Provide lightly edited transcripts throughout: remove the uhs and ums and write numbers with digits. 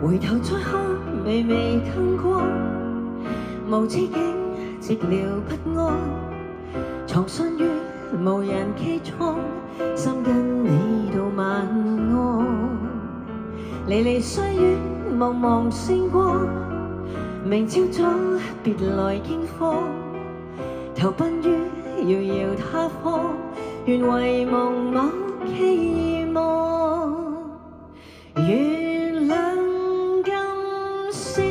回頭再看，微微燈光，無知境，寂寥不安，藏信於無人企窗，心跟你道晚安。離離歲月，茫茫星光，明朝早別來驚慌，投奔於遙遙他方，願遺忘某期望。原諒今宵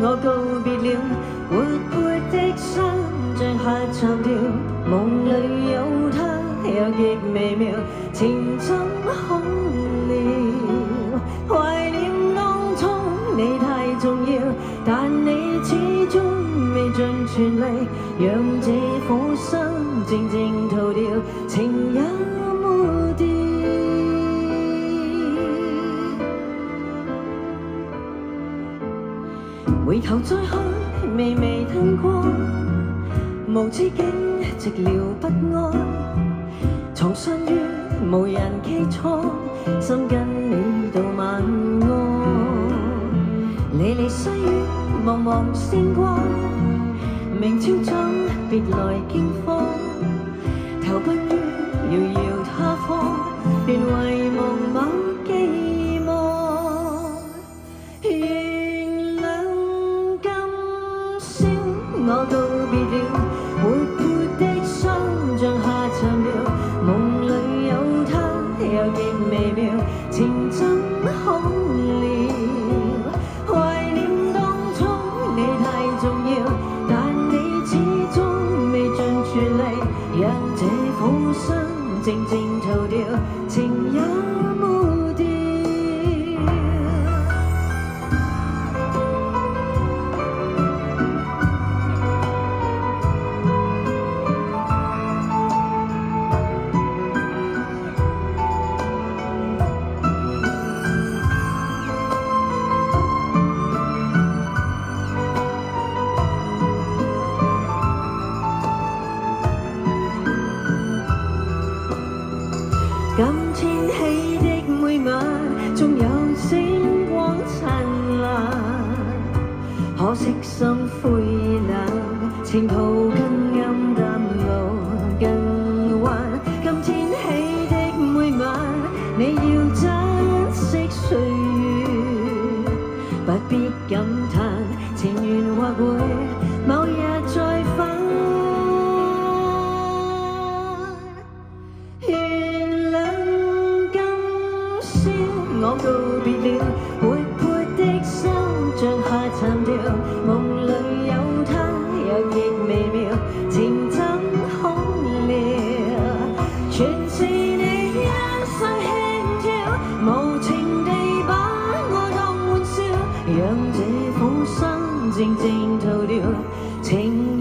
我告別了活潑的心，像客長調，夢裏有他又極微妙，情怎空了？懷念當初你太重要，但你始終未盡全力，讓這顆心靜靜逃掉，情也抹掉。回頭再看，微微燈光，無知境，寂寥不安，藏信於無人企窗，心跟你道晚安。離離歲月，茫茫星光，明朝早別來驚慌，投奔於遙遙他方，願遺忘某寄望。原諒今宵我告別了活潑的心，像夏長調，夢裏有他又極微妙，情怎空了？懷念當初你太重要，但你始終未盡全力，讓這顆心靜靜逃掉，情也抹掉。今天起的每晚，總有星光燦爛，可惜心灰冷，前途更暗淡，路更彎。今天起的每晚，你要珍惜歲月，不必感嘆，情緣或會某日再返。我告別了活潑的心，像夏長調，夢裏有他又極微妙，情怎空了？全是你一生輕佻，無情地把我當玩笑，讓這顆心靜靜逃掉，情